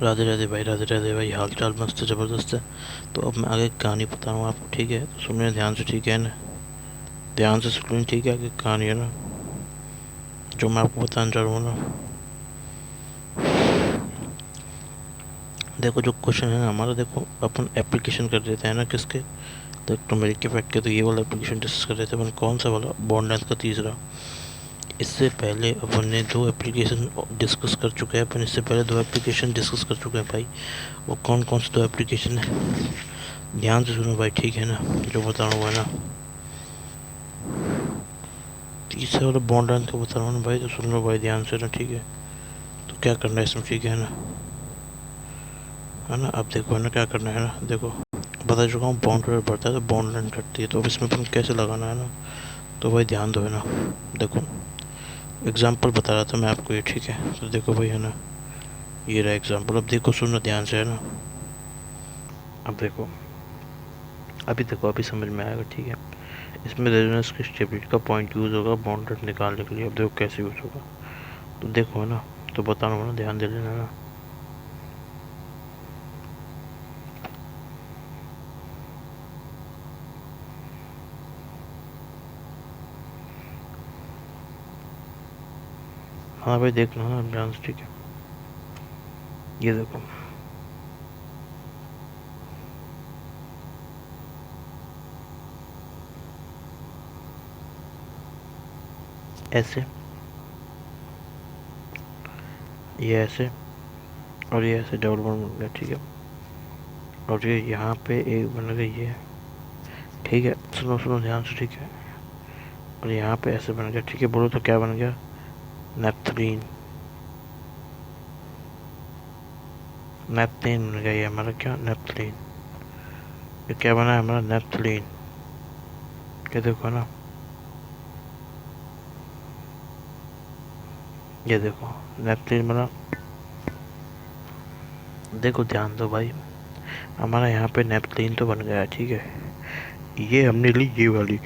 राधे राधे भाई, राधे राधे भाई। हाल चाल मस्त है, ज़बरदस्त है। तो अब मैं आगे कहानी बता रहा हूँ आपको, ठीक है? तो सुनिए ध्यान से, ठीक है ना? ध्यान से सुनिए, ठीक है? आगे कहानी है ना, जो मैं आपको बताना चाह रहा हूँ ना। देखो जो क्वेश्चन है ना हमारा, देखो अपन एप्लीकेशन कर देते हैं ना किसके, तो टर्मरिक इफेक्ट के। तो ये वाला एप्लीकेशन डिस्कस कर रहे थे अपन, कौन सा वाला? बॉन्ड लेंथ का तीसरा। इससे पहले अपन ने दो एप्लीकेशन डिस्कस कर चुके हैं, अपन इससे पहले दो एप्लीकेशन डिस्कस कर चुके हैं भाई। वो कौन कौन से दो एप्लीकेशन है, ध्यान से सुनो भाई, ठीक है ना? जो बता रहा हूँ है ना, तीसरे वाला बॉन्ड लेंथ का बता रहा हूँ ना भाई, तो सुन लो भाई ध्यान से ना, ठीक है? तो क्या करना है इसमें, ठीक है ना? है ना, अब देखो है ना क्या करना है ना, देखो बता चुका हूँ, बॉन्ड रेट बढ़ता है तो बॉन्ड लेंथ घटती है। तो अब इसमें अपन कैसे लगाना है ना, तो भाई ध्यान दो है ना। देखो एग्जाम्पल बता रहा था मैं आपको ये, ठीक है? तो देखो भाई है ना, ये रहा एग्जाम्पल। अब देखो सुनना ध्यान से है ना, अब देखो, अभी देखो, अभी समझ में आएगा, ठीक है? इसमें रेजोनेंस की स्टेबिलिटी का पॉइंट यूज़ होगा बॉन्ड रेट निकालने के लिए। अब देखो कैसे यूज़ होगा, तो देखो है ना, तो बता रहा हूँ ना, ध्यान दे लेना ना। हाँ भाई देख लो ना ध्यान से, ठीक है? ये देखो, ऐसे, ये ऐसे, और ये ऐसे डबल बॉन्ड बन गया, ठीक है? और ये यहाँ पे एक बन गई ये, ठीक है? सुनो सुनो ध्यान से, ठीक है? और यहाँ पे ऐसे बन गया, ठीक है? बोलो तो क्या बन गया? नेपथलीन। नेपथलीन बन गया ये हमारा, क्या? नेपथलीन। ये क्या बना है हमारा? नेपथलीन। ये देखो ना, ये देखो नेपथलीन बना। देखो ध्यान दो भाई, हमारा यहाँ पे नेपथलीन तो बन गया है, ठीक है? ये हमने ली ये वाली,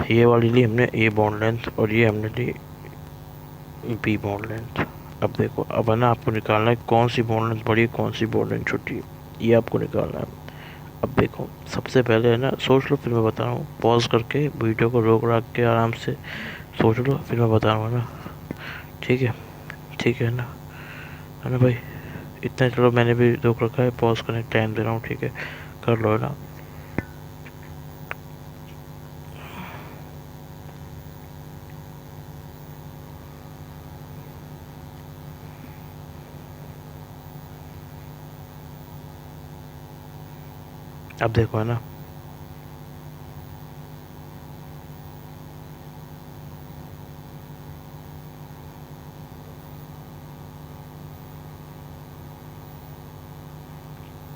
ये वाली ली हमने ए बॉन्ड लेंथ, और ये हमने ली बी बॉन्ड लेंथ। अब देखो, अब है ना आपको निकालना है कौन सी बॉन्ड लेंथ बड़ी है, कौन सी बॉन्ड लेंथ छोटी है, ये आपको निकालना है। अब देखो सबसे पहले है ना, सोच लो फिर मैं बता रहा हूँ, पॉज करके वीडियो को रोक रख के आराम से सोच लो, फिर मैं बता रहा हूँ ना, ठीक है? ठीक है ना भाई? इतना चलो, मैंने भी रोक रखा है, पॉज करने टाइम दे रहा हूँ, ठीक है? कर लो है ना। अब देखो है ना,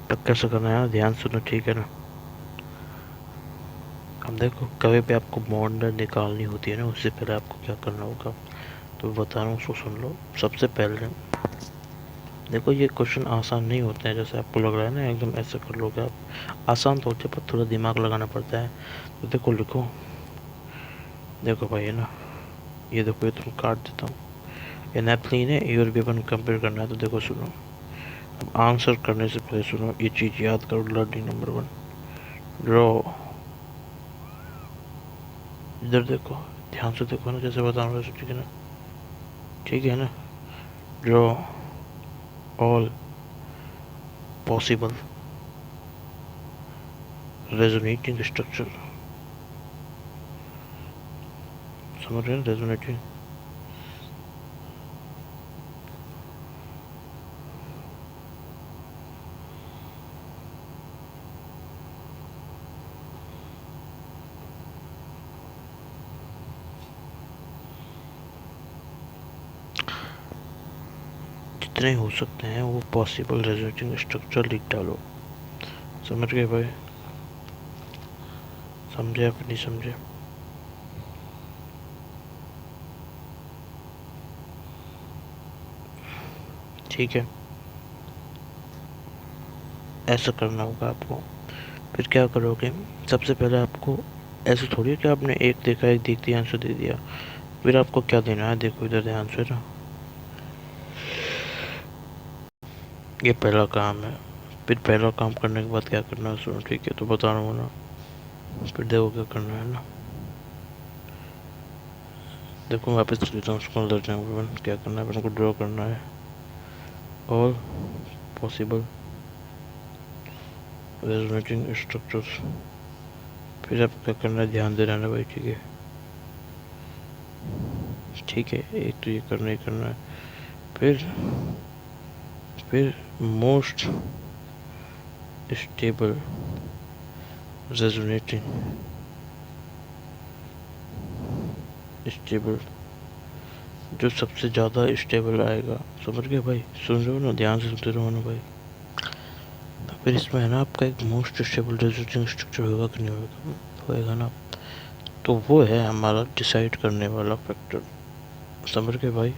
तब कैसे करना है, ध्यान सुनो, ठीक है ना? अब देखो कभी भी आपको बॉन्ड निकालनी होती है ना, उससे पहले आपको क्या करना होगा, तो बता रहा हूँ, उसको सुन लो। सबसे पहले देखो, ये क्वेश्चन आसान नहीं होते हैं जैसे आपको लग रहा है ना, एकदम ऐसे कर लोगे आप। आसान तो होते हैं पर थोड़ा दिमाग लगाना पड़ता है। तो देखो लिखो, देखो भाई है ना, ये देखो, ये तुम काट देता हूँ। ये नेपथलीन है, ये और भी अपन कंपेयर करना है। तो देखो सुनो, अब आंसर करने से पहले सुनो, ये चीज़ याद करो, लर्निंग नंबर 1, ड्रॉ। इधर देखो, ध्यान से देखो ना, जैसे बता रहा हूँ, ठीक है ना? ठीक है ना? Draw all possible resonating structure. समझ रहे हैं रेजोनेटिंग? जितने हो सकते हैं वो पॉसिबल रेजोनेटिंग स्ट्रक्चर लिख डालो। समझ गए भाई? समझे या फिर नहीं समझे? ठीक है, ऐसा करना होगा आपको। फिर क्या करोगे, सबसे पहले आपको, ऐसे थोड़ी है कि आपने एक देखा एक देखती आंसर दे दिया। फिर आपको क्या देना है, देखो इधर ध्यान से ना, ये पहला काम है। फिर पहला काम करने के बाद क्या करना है सुनो, ठीक है, तो बता रहा हूँ ना। फिर देखो क्या करना है ना, देखो वापस लेता हूँ उसको अंदर जाऊँगा। क्या करना है, अपने को ड्रॉ करना है और पॉसिबल रेजोनेटिंग स्ट्रक्चर्स। फिर आप क्या करना है, ध्यान दे रहा है भाई, ठीक है, ठीक है। एक तो ये करना ही करना है। फिर मोस्ट स्टेबल रेजोनेटिंग स्टेबल, जो सबसे ज़्यादा स्टेबल आएगा, समझ गए भाई, सुन रहे हो ना, ध्यान से सुनते रहो ना भाई। फिर इसमें है ना आपका एक मोस्ट स्टेबल रेजोनेटिंग स्ट्रक्चर होगा कि नहीं होगा, होएगा ना। तो वो है हमारा डिसाइड करने वाला फैक्टर, समझ गए भाई।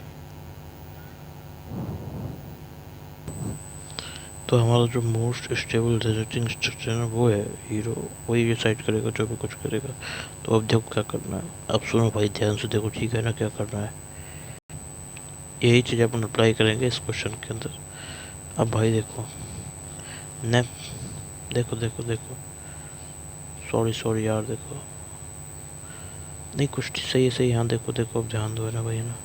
तो हमारा जो मोस्ट स्टेबल रेजोनेटिंग स्ट्रक्चर है ना, वो है हीरो, वही डिसाइड करेगा जो भी कुछ करेगा। तो अब देखो क्या करना है, अब सुनो भाई ध्यान से देखो, ठीक है ना, क्या करना है, यही चीज़ अपन अप्लाई करेंगे इस क्वेश्चन के अंदर। अब भाई देखो, ने देखो देखो देखो, सॉरी सॉरी यार, देखो नहीं, कुछ सही सही, यहाँ देखो देखो, अब ध्यान दो है ना भाई ना।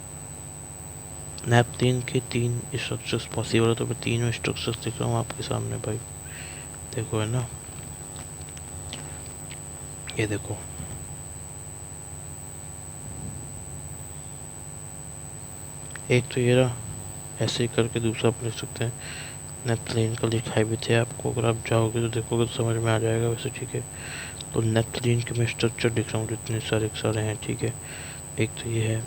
नैपथलीन के 3 स्ट्रक्चर्स पॉसिबल है, तो मैं तीनों स्ट्रक्चर्स दिख रहा हूँ आपके सामने भाई, देखो है ना, ये देखो, एक तो ये रहा, ऐसे ही करके दूसरा आप लिख सकते हैं। नेपथलीन का लिखाई भी थे आपको, अगर आप जाओगे तो देखोगे तो समझ में आ जाएगा वैसे, ठीक है। तो नेपथलीन के मैं स्ट्रक्चर लिख रहा हूँ, जितने सारे हैं, ठीक है। एक तो ये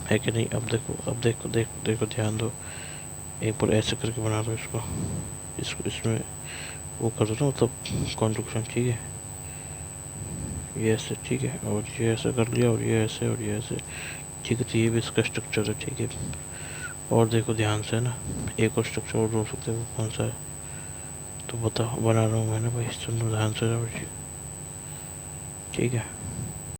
है कि नहीं, अब देखो, अब देखो देखो देखो, ध्यान दो, एक बार ऐसे करके बना दो इसको, इसमें वो कर दो ना, मतलब कॉन्ट्रक्शन, ठीक है, ये ऐसे, ठीक है, और ये ऐसा कर लिया, और ये ऐसे, और ये ऐसे, ठीक है। तो ये भी इसका स्ट्रक्चर है, ठीक है। और देखो ध्यान से ना, एक और स्ट्रक्चर और ढूंढ सकते हो, कौन सा है, तो बताओ, बना रहा हूँ मैंने भाई, सुनो ध्यान से, ठीक है।